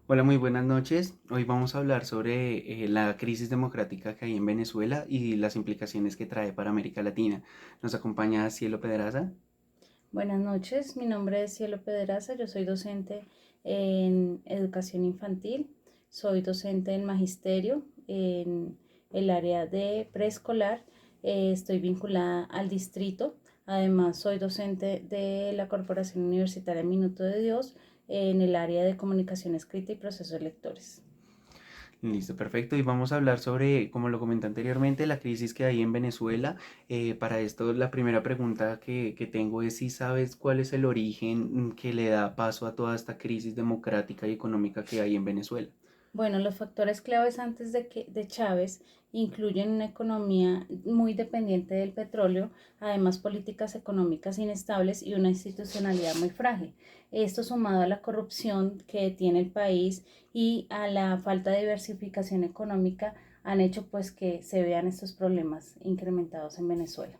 Hola, muy buenas noches. Hoy vamos a hablar sobre la crisis democrática que hay en Venezuela y las implicaciones que trae para América Latina. Nos acompaña Cielo Pedraza. Buenas noches, mi nombre es Cielo Pedraza, yo soy docente en educación infantil, soy docente en magisterio en el área de preescolar, estoy vinculada al distrito, además soy docente de la Corporación Universitaria Minuto de Dios en el área de comunicación escrita y procesos de lectores. Listo, perfecto. Y vamos a hablar sobre, como lo comenté anteriormente, la crisis que hay en Venezuela. Para esto, la primera pregunta que tengo es si sabes cuál es el origen que le da paso a toda esta crisis democrática y económica que hay en Venezuela. Bueno, los factores claves antes de Chávez incluyen una economía muy dependiente del petróleo, además políticas económicas inestables y una institucionalidad muy frágil. Esto sumado a la corrupción que tiene el país y a la falta de diversificación económica han hecho pues que se vean estos problemas incrementados en Venezuela.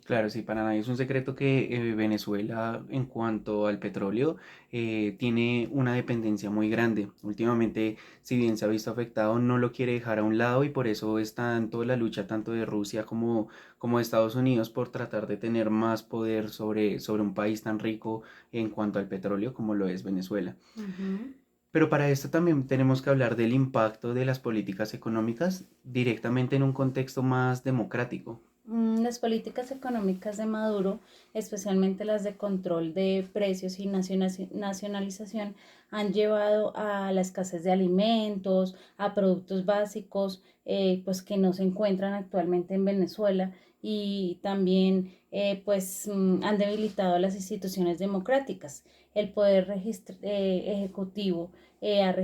Claro, sí, para nadie es un secreto que Venezuela en cuanto al petróleo tiene una dependencia muy grande. Últimamente, si bien se ha visto afectado, no lo quiere dejar a un lado y por eso es tanto la lucha tanto de Rusia como de Estados Unidos por tratar de tener más poder sobre un país tan rico en cuanto al petróleo como lo es Venezuela. Ujú. Pero para esto también tenemos que hablar del impacto de las políticas económicas directamente en un contexto más democrático. Las políticas económicas de Maduro, especialmente las de control de precios y nacionalización, han llevado a la escasez de alimentos, a productos básicos, pues que no se encuentran actualmente en Venezuela y también han debilitado las instituciones democráticas. El poder ejecutivo ha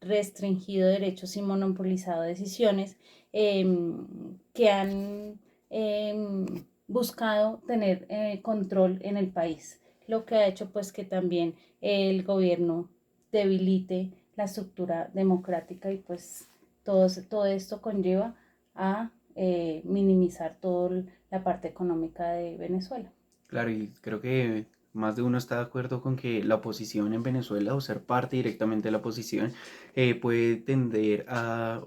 restringido derechos y monopolizado decisiones que han buscado tener control en el país, lo que ha hecho pues que también el gobierno debilite la estructura democrática y pues todo esto conlleva a minimizar toda la parte económica de Venezuela. Claro, y creo que más de uno está de acuerdo con que la oposición en Venezuela o ser parte directamente de la oposición puede tender a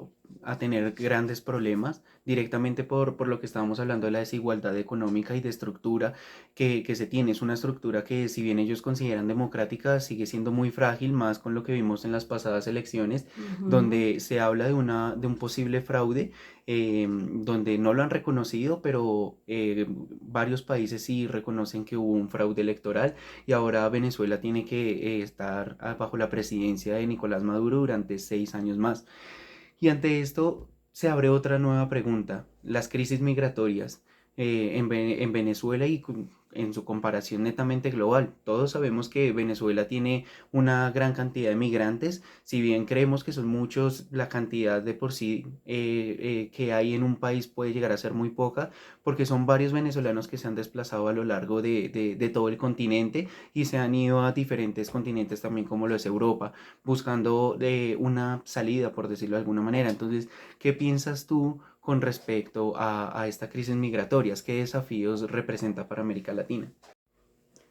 tener grandes problemas directamente por lo que estábamos hablando de la desigualdad económica y de estructura que se tiene. Es una estructura que si bien ellos consideran democrática, sigue siendo muy frágil, más con lo que vimos en las pasadas elecciones, Ujú. donde se habla de un posible fraude donde no lo han reconocido, pero varios países sí reconocen que hubo un fraude electoral y ahora Venezuela tiene que estar bajo la presidencia de Nicolás Maduro durante 6 años más. Y ante esto se abre otra nueva pregunta, las crisis migratorias en Venezuela y en su comparación netamente global. Todos sabemos que Venezuela tiene una gran cantidad de migrantes, si bien creemos que son muchos, la cantidad de por sí que hay en un país puede llegar a ser muy poca, porque son varios venezolanos que se han desplazado a lo largo de todo el continente y se han ido a diferentes continentes también como lo es Europa buscando una salida, por decirlo de alguna manera. Entonces, ¿qué piensas tú con respecto a esta crisis migratorias? ¿Qué desafíos representa para América Latina?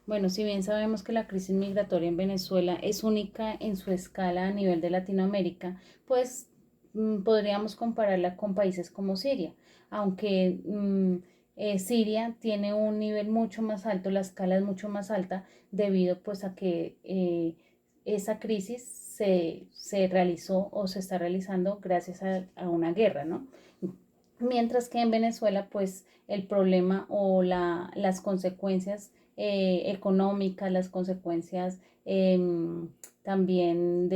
Bueno, si bien sabemos que la crisis migratoria en Venezuela es única en su escala a nivel de Latinoamérica, pues podríamos compararla con países como Siria, aunque Siria tiene un nivel mucho más alto, la escala es mucho más alta debido pues a que esa crisis se realizó o se está realizando gracias a una guerra, ¿no? Mientras que en Venezuela, pues el problema o las consecuencias económicas, las consecuencias también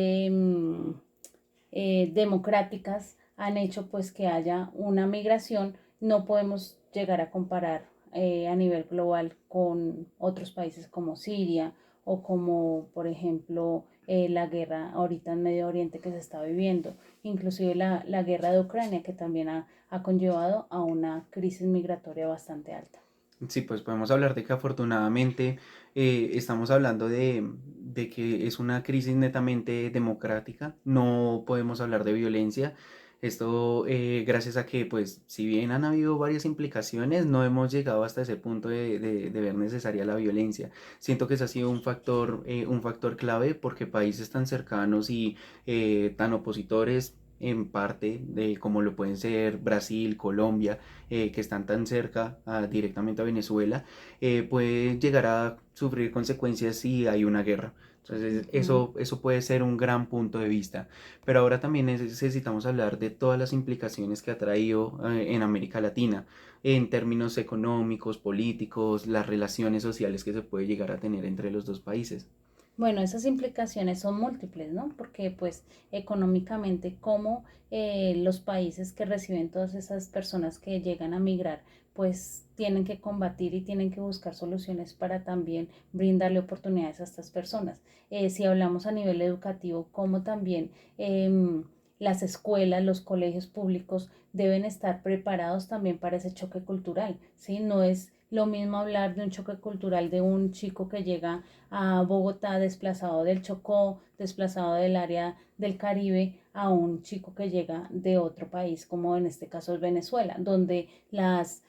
democráticas han hecho pues que haya una migración. No podemos llegar a comparar a nivel global con otros países como Siria o como por ejemplo la guerra ahorita en Medio Oriente que se está viviendo, inclusive la guerra de Ucrania que también ha conllevado a una crisis migratoria bastante alta. Sí, pues podemos hablar de que afortunadamente estamos hablando de que es una crisis netamente democrática, no podemos hablar de violencia. Esto gracias a que, pues, si bien han habido varias implicaciones, no hemos llegado hasta ese punto de ver necesaria la violencia. Siento que ese ha sido un factor clave porque países tan cercanos y tan opositores en parte, de, como lo pueden ser Brasil, Colombia, que están tan cerca directamente a Venezuela, pueden llegar a sufrir consecuencias si hay una guerra. Entonces, Ujú. eso puede ser un gran punto de vista. Pero ahora también necesitamos hablar de todas las implicaciones que ha traído en América Latina, en términos económicos, políticos, las relaciones sociales que se puede llegar a tener entre los dos países. Bueno, esas implicaciones son múltiples, ¿no? Porque pues económicamente, como los países que reciben todas esas personas que llegan a migrar, pues tienen que combatir y tienen que buscar soluciones para también brindarle oportunidades a estas personas. Si hablamos a nivel educativo, como también las escuelas, los colegios públicos deben estar preparados también para ese choque cultural, ¿sí? No es lo mismo hablar de un choque cultural de un chico que llega a Bogotá desplazado del Chocó, desplazado del área del Caribe, a un chico que llega de otro país, como en este caso es Venezuela, donde las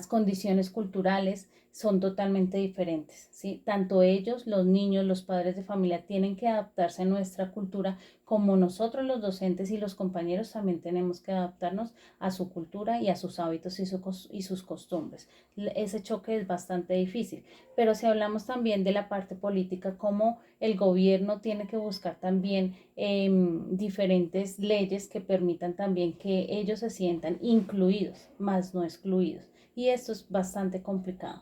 condiciones culturales son totalmente diferentes, ¿sí? Tanto ellos, los niños, los padres de familia tienen que adaptarse a nuestra cultura, como nosotros los docentes y los compañeros también tenemos que adaptarnos a su cultura y a sus hábitos y sus costumbres. Ese choque es bastante difícil, pero si hablamos también de la parte política, como el gobierno tiene que buscar también diferentes leyes que permitan también que ellos se sientan incluidos, más no excluidos. Y esto es bastante complicado.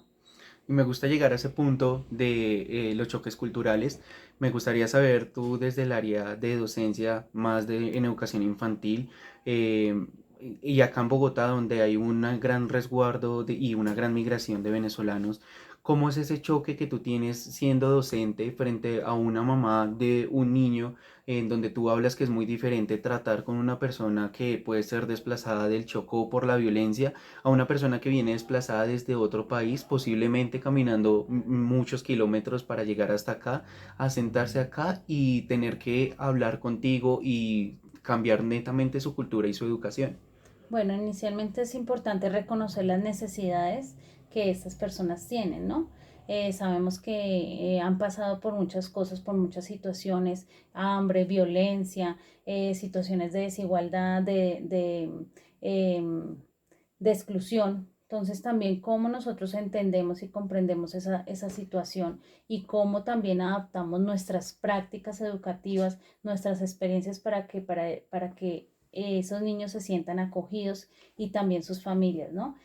Y me gusta llegar a ese punto de los choques culturales. Me gustaría saber tú desde el área de docencia, más de, en educación infantil, eh, y acá en Bogotá, donde hay un gran resguardo y una gran migración de venezolanos, ¿cómo es ese choque que tú tienes siendo docente frente a una mamá de un niño en donde tú hablas que es muy diferente tratar con una persona que puede ser desplazada del Chocó por la violencia a una persona que viene desplazada desde otro país, posiblemente caminando muchos kilómetros para llegar hasta acá, a sentarse acá y tener que hablar contigo y cambiar netamente su cultura y su educación? Bueno, inicialmente es importante reconocer las necesidades que estas personas tienen, ¿no? Sabemos que han pasado por muchas cosas, por muchas situaciones, hambre, violencia, situaciones de desigualdad, em, de exclusión. Entonces también cómo nosotros entendemos y comprendemos esa situación y cómo también adaptamos nuestras prácticas educativas, nuestras experiencias para que esos niños se sientan acogidos y también sus familias, ¿no?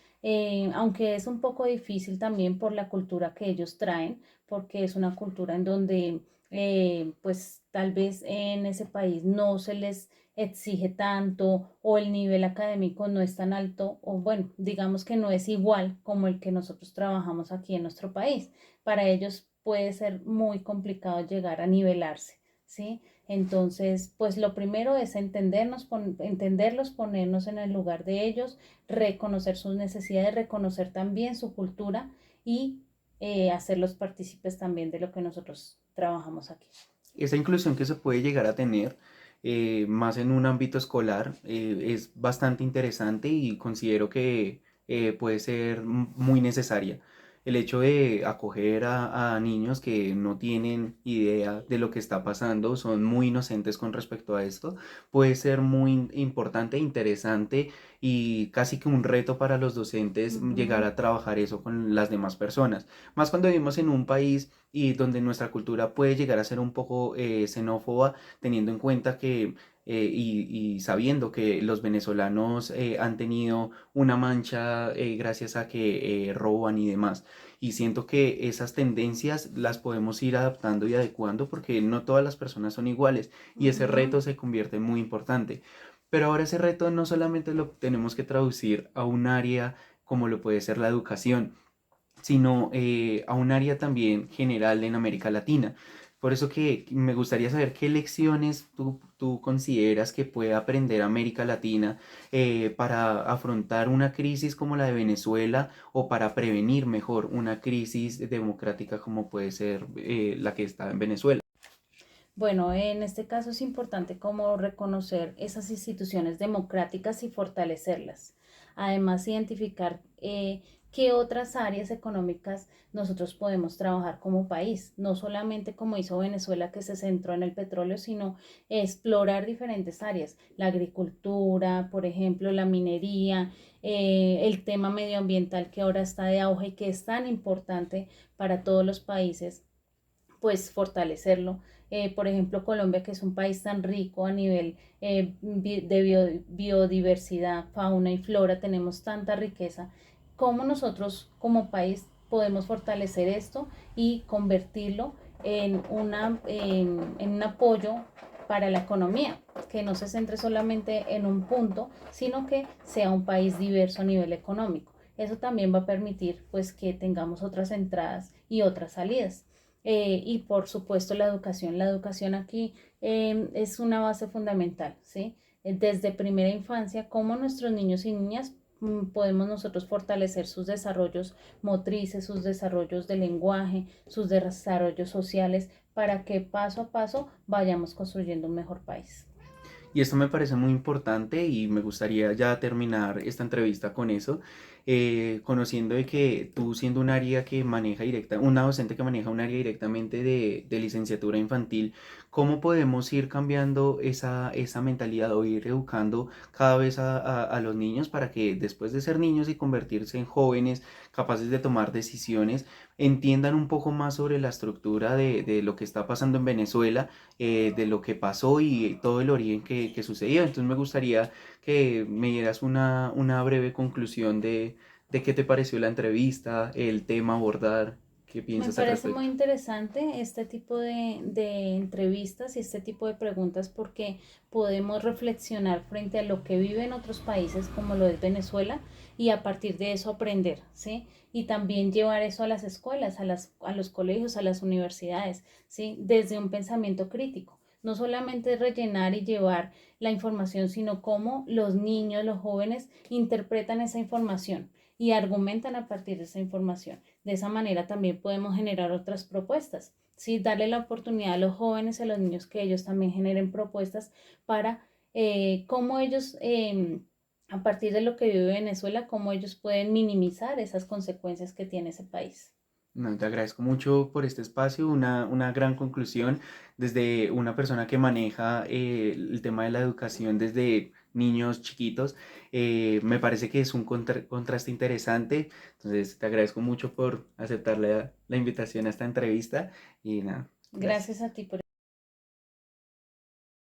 Aunque es un poco difícil también por la cultura que ellos traen, porque es una cultura en donde pues tal vez en ese país no se les exige tanto o el nivel académico no es tan alto o bueno, digamos que no es igual como el que nosotros trabajamos aquí en nuestro país. Para ellos puede ser muy complicado llegar a nivelarse, ¿sí? Entonces, pues lo primero es entenderlos, ponernos en el lugar de ellos, reconocer sus necesidades, reconocer también su cultura y hacerlos partícipes también de lo que nosotros trabajamos aquí. Esa inclusión que se puede llegar a tener más en un ámbito escolar es bastante interesante y considero que puede ser muy necesaria. El hecho de acoger a niños que no tienen idea de lo que está pasando, son muy inocentes con respecto a esto, puede ser muy importante, interesante y casi que un reto para los docentes llegar Ujú. a trabajar eso con las demás personas. Más cuando vivimos en un país y donde nuestra cultura puede llegar a ser un poco xenófoba, teniendo en cuenta que y sabiendo que los venezolanos han tenido una mancha gracias a que roban y demás. Y siento que esas tendencias las podemos ir adaptando y adecuando porque no todas las personas son iguales y ese Ujú. reto se convierte en muy importante. Pero ahora ese reto no solamente lo tenemos que traducir a un área como lo puede ser la educación, sino a un área también general en América Latina. Por eso que me gustaría saber qué lecciones tú consideras que puede aprender América Latina para afrontar una crisis como la de Venezuela o para prevenir mejor una crisis democrática como puede ser la que está en Venezuela. Bueno, en este caso es importante como reconocer esas instituciones democráticas y fortalecerlas. Además, identificar qué otras áreas económicas nosotros podemos trabajar como país, no solamente como hizo Venezuela que se centró en el petróleo, sino explorar diferentes áreas, la agricultura, por ejemplo, la minería, el tema medioambiental que ahora está de auge y que es tan importante para todos los países, pues fortalecerlo. Por ejemplo, Colombia, que es un país tan rico a nivel de biodiversidad, fauna y flora, tenemos tanta riqueza. ¿Cómo nosotros como país podemos fortalecer esto y convertirlo en un apoyo para la economía, que no se centre solamente en un punto, sino que sea un país diverso a nivel económico? Eso también va a permitir pues que tengamos otras entradas y otras salidas. Y por supuesto la educación aquí es una base fundamental, ¿sí? Desde primera infancia, cómo nuestros niños y niñas podemos nosotros fortalecer sus desarrollos motrices, sus desarrollos de lenguaje, sus desarrollos sociales, para que paso a paso vayamos construyendo un mejor país. Y esto me parece muy importante y me gustaría ya terminar esta entrevista con eso, conociendo de que tú siendo un área que maneja directa, una docente que maneja un área directamente de licenciatura infantil, ¿cómo podemos ir cambiando esa mentalidad o ir educando cada vez a los niños para que después de ser niños y convertirse en jóvenes capaces de tomar decisiones, entiendan un poco más sobre la estructura de lo que está pasando en Venezuela, de lo que pasó y todo el origen que sucedió? Entonces me gustaría que me dieras una breve conclusión de qué te pareció la entrevista, el tema a abordar, qué Me piensas al parece muy respecto. interesante este tipo de entrevistas y este tipo de preguntas porque podemos reflexionar frente a lo que vive en otros países como lo es Venezuela y a partir de eso aprender, ¿sí? Y también llevar eso a las escuelas, a los colegios, a las universidades, ¿sí? Desde un pensamiento crítico. No solamente rellenar y llevar la información, sino cómo los niños, los jóvenes interpretan esa información y argumentan a partir de esa información. De esa manera también podemos generar otras propuestas, ¿sí? Darle la oportunidad a los jóvenes y a los niños que ellos también generen propuestas para cómo ellos, a partir de lo que vive Venezuela, cómo ellos pueden minimizar esas consecuencias que tiene ese país. No, te agradezco mucho por este espacio, una gran conclusión desde una persona que maneja el tema de la educación desde niños chiquitos. Me parece que es un contraste interesante, entonces te agradezco mucho por aceptar la invitación a esta entrevista y nada, gracias. Gracias a ti por